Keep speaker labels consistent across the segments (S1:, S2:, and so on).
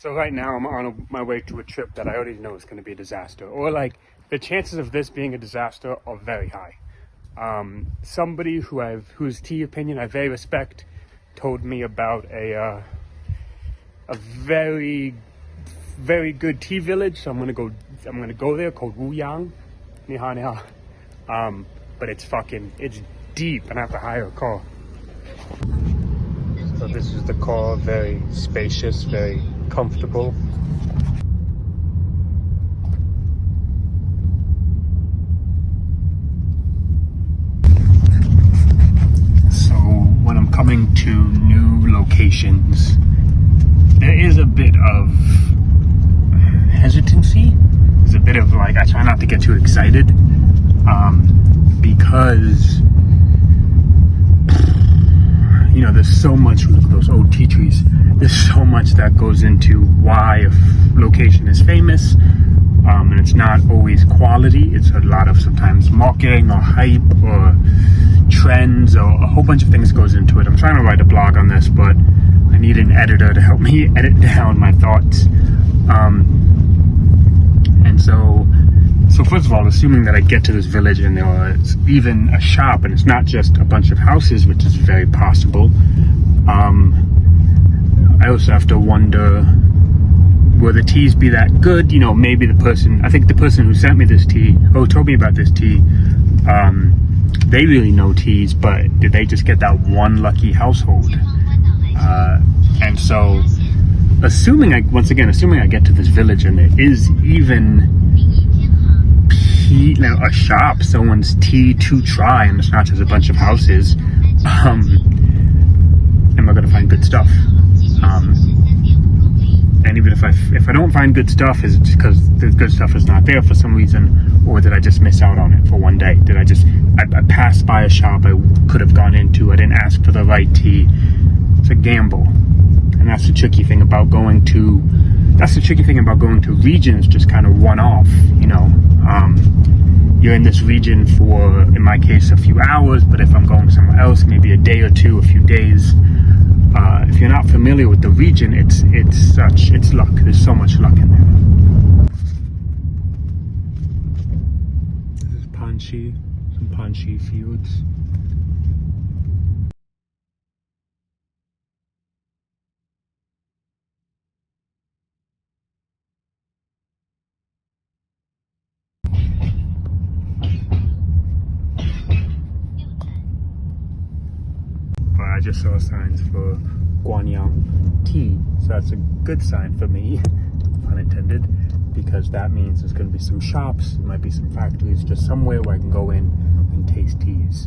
S1: So right now I'm on my way to a trip that I already know is going to be a disaster, or like the chances of this being a disaster are very high. Somebody whose tea opinion I very respect told me about a very good tea village. So I'm gonna go there, called Wuyang. Ni hao, ni hao. But it's deep, and I have to hire a car. So this is the car, very spacious, very comfortable. So when I'm coming to new locations, there is a bit of hesitancy. There's a bit of like, I try not to get too excited, because there's so much. Look at those old tea trees. There's so much that goes into why a location is famous, and it's not always quality. It's a lot of sometimes marketing or hype or trends, or a whole bunch of things goes into it. I'm trying to write a blog on this, but I need an editor to help me edit down my thoughts. And so first of all, assuming that I get to this village and there's even a shop and it's not just a bunch of houses, which is very possible, I also have to wonder, will the teas be that good? Maybe I think the person who sent me this tea, or told me about this tea, they really know teas, but did they just get that one lucky household? And so assuming I get to this village and there is even a shop, someone's tea to try, and it's not just a bunch of houses, am I going to find good stuff? And even if I don't find good stuff, is it just because the good stuff is not there for some reason, or did I just miss out on it for one day? I passed by a shop I could have gone into, I didn't ask for the right tea. It's a gamble. And that's the tricky thing about going to regions, just kind of one-off, you're in this region for, in my case, a few hours, but if I'm going somewhere else, maybe a day or two, a few days. If you're not familiar with the region, it's luck. There's so much luck in there. This is some Panchi fields. I just saw signs for Guanyang tea, so that's a good sign for me, pun intended, because that means there's going to be some shops, there might be some factories, just somewhere where I can go in and taste teas.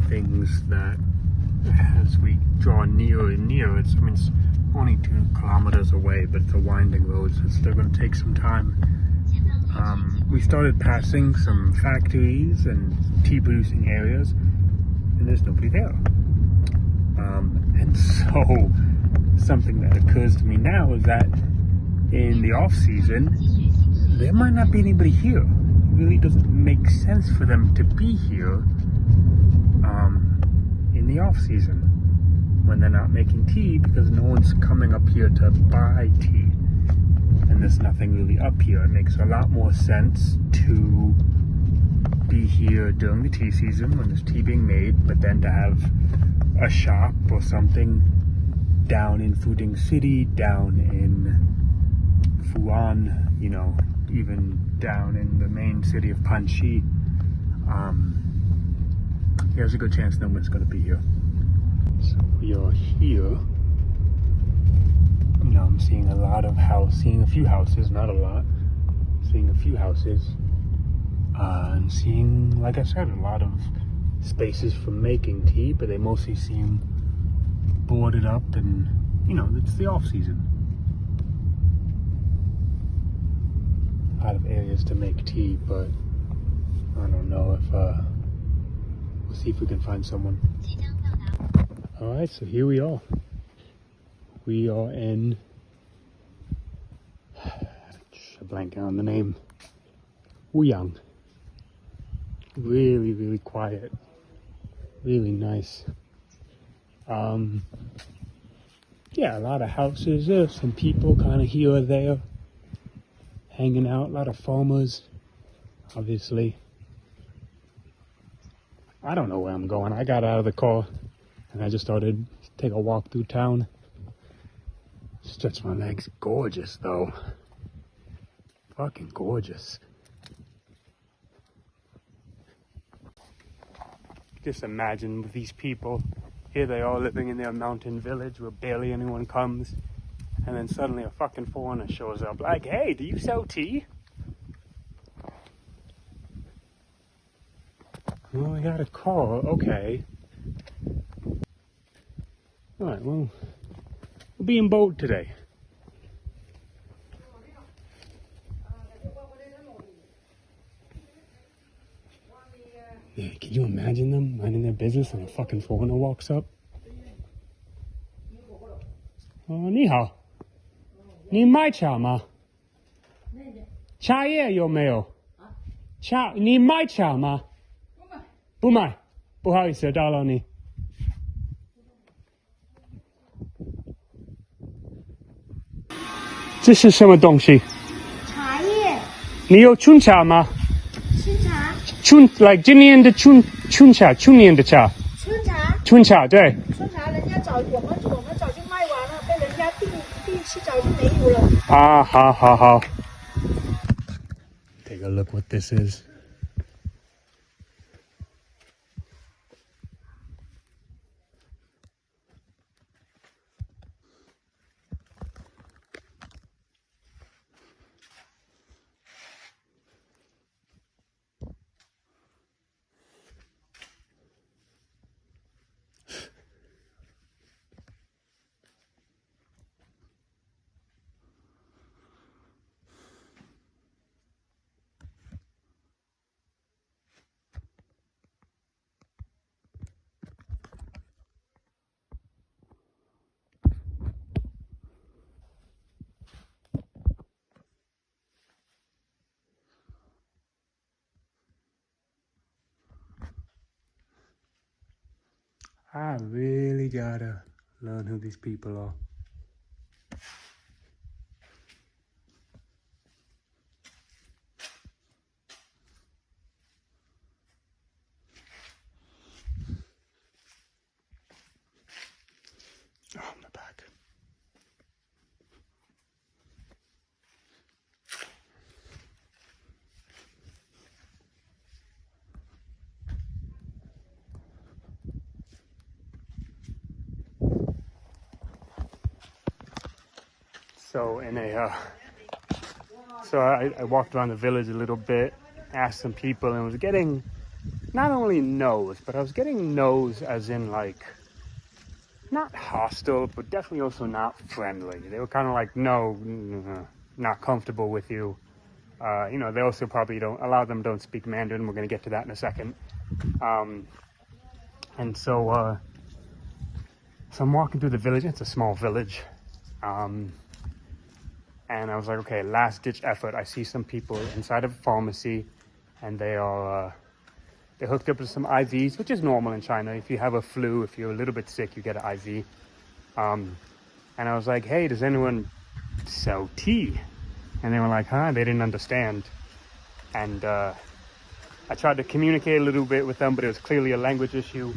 S1: Things that as we draw nearer and nearer, it's only 2 kilometers away, but it's a winding road, so it's still going to take some time. We started passing some factories and tea producing areas, and there's nobody there. And so something that occurs to me now is that in the off season there might not be anybody here. It really doesn't make sense for them to be here in the off season when they're not making tea, because no one's coming up here to buy tea and there's nothing really up here. It makes a lot more sense to be here during the tea season when there's tea being made, but then to have a shop or something down in Fuding City, down in Fuan, even down in the main city of Panchi. There's a good chance no one's going to be here. So we are here. I'm seeing seeing a few houses, not a lot. Seeing a few houses. And seeing, like I said, a lot of spaces for making tea, but they mostly seem boarded up, and, it's the off season. A lot of areas to make tea, but I don't know if, we'll see if we can find someone. Alright, so here we are. We are in blanking on the name. Wuyang. Really, really quiet. Really nice. Yeah, a lot of houses. There's some people kind of here or there hanging out. A lot of farmers, obviously. I don't know where I'm going. I got out of the car and I just started to take a walk through town. Stretch my legs. Gorgeous, though. Fucking gorgeous. Just imagine with these people. Here they are living in their mountain village where barely anyone comes. And then suddenly a fucking foreigner shows up like, hey, do you sell tea? Oh, I got a car. Okay. Alright, well, we'll be in boat today. Yeah, can you imagine them minding their business and a fucking foreigner walks up? Oh, 你好，你卖茶吗？茶叶有没有？茶，你卖茶吗？不卖，不好意思，打扰你。这是什么东西？
S2: 茶叶。
S1: 你有春茶吗？
S2: 春茶。
S1: like 今年的春茶，去年的茶。
S2: 春茶。
S1: 春茶，对。
S2: 春茶，人家我们早就卖完了，被人家第期早就没有了。
S1: 啊，好。Take a look what this is. I really gotta learn who these people are. Oh, my back. So I walked around the village a little bit, asked some people, and was getting not only no's, but I was getting no's as in like not hostile, but definitely also not friendly. They were kind of like, no, not comfortable with you. They also probably a lot of them don't speak Mandarin. We're going to get to that in a second. So I'm walking through the village. It's a small village. And I was like, okay, last ditch effort. I see some people inside of a pharmacy and they're hooked up to some IVs, which is normal in China. If you have a flu, if you're a little bit sick, you get an IV. And I was like, hey, does anyone sell tea? And they were like, huh? They didn't understand. And I tried to communicate a little bit with them, but it was clearly a language issue.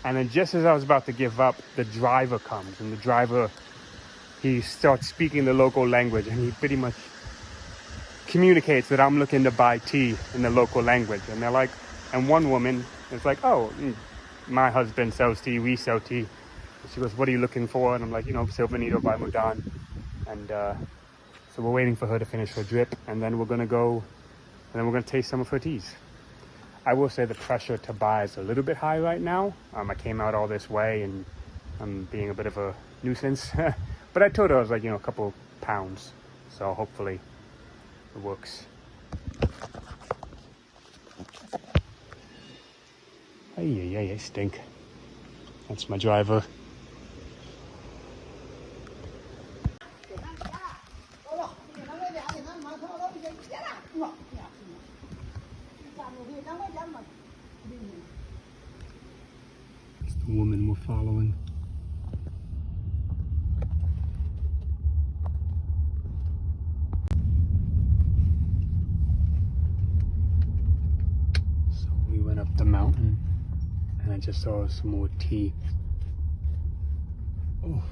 S1: And then just as I was about to give up, the driver comes, and the driver, he starts speaking the local language, and he pretty much communicates that I'm looking to buy tea in the local language. And they're like, and one woman is like, oh, my husband sells tea, we sell tea. And she goes, what are you looking for? And I'm like, Silvanito by Mudan. And so we're waiting for her to finish her drip, and then we're going to go, and then we're going to taste some of her teas. I will say the pressure to buy is a little bit high right now. I came out all this way, and I'm being a bit of a nuisance. But I told her I was like, a couple pounds. So hopefully it works. I stink. That's my driver. It's the woman we're following. So we went up the mountain and I just saw some more tea. Oh.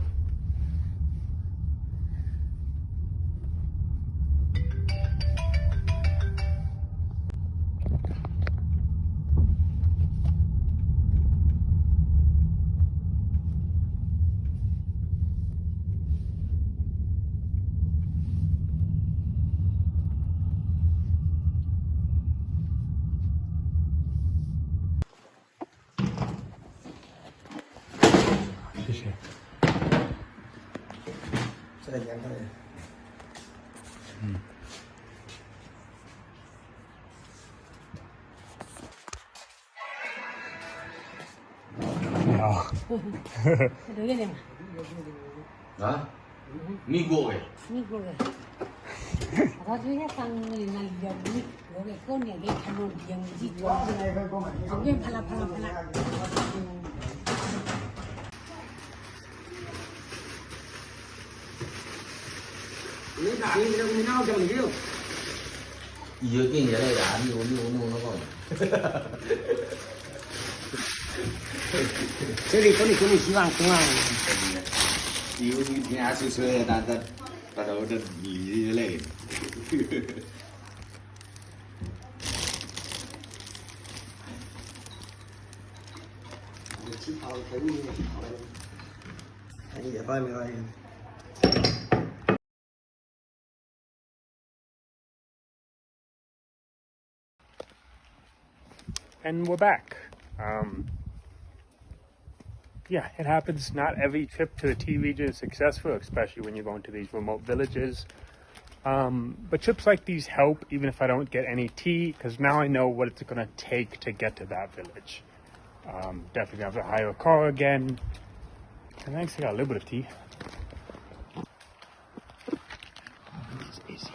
S3: Hả? Mi cô kìa.
S4: Mi cô kìa. Có thứ nhất thằng người là dòng mi, rồi cái con này cái thằng nó dòng gì đó. Ông cái phala.
S3: Lấy đạn đi, đâu nào cho mình kêu. Dưới cái này đạn nhiều nó còn.
S5: 这里跟你希望公啊，Nhiều
S3: như nhà xưa ta đâu được gì lên.
S5: 起跑可以跑了，也快没关系。
S1: And we're back. Yeah, it happens. Not every trip to the tea region is successful, especially when you're going to these remote villages. But trips like these help, even if I don't get any tea, because now I know what it's going to take to get to that village. Definitely have to hire a car again. And thanks, I got a little bit of tea. This is Izzy.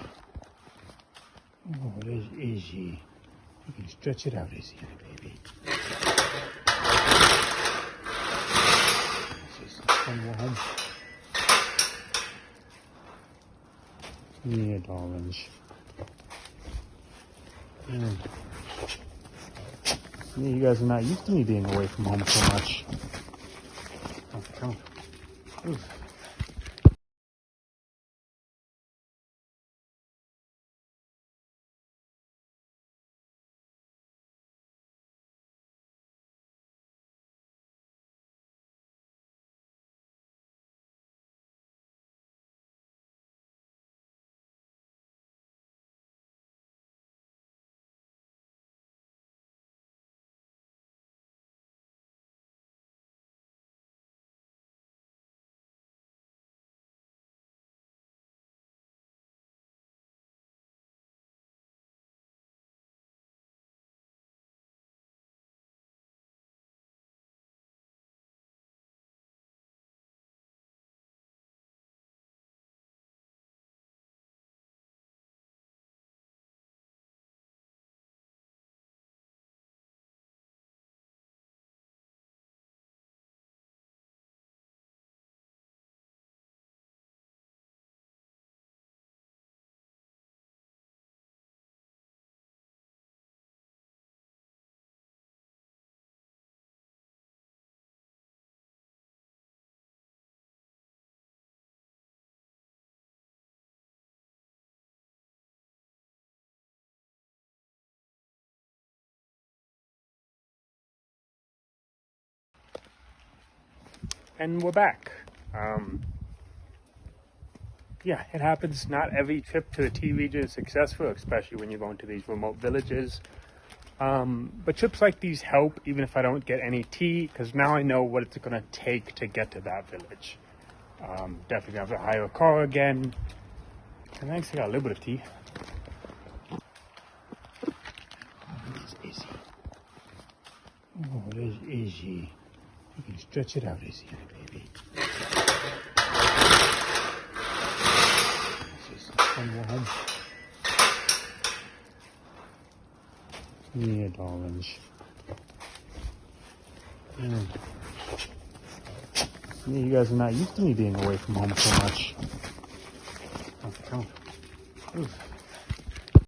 S1: Oh, there's Izzy. You can stretch it out, Izzy, baby. Warm. Yeah, darlings. Yeah, you guys are not used to me being away from home so much. Oh, come on. Oof. And we're back. Yeah, it happens. Not every trip to the tea region is successful, especially when you're going to these remote villages. But trips like these help, even if I don't get any tea, because now I know what it's going to take to get to that village. Definitely have to hire a car again. And thanks, I got a little bit of tea. This is Izzy. Oh, there's Izzy. You can stretch it out, Izzy, baby. Warm. Yeah, darlings. Yeah. Yeah, you guys are not used to me being away from home so much. Oh, come on. Oof.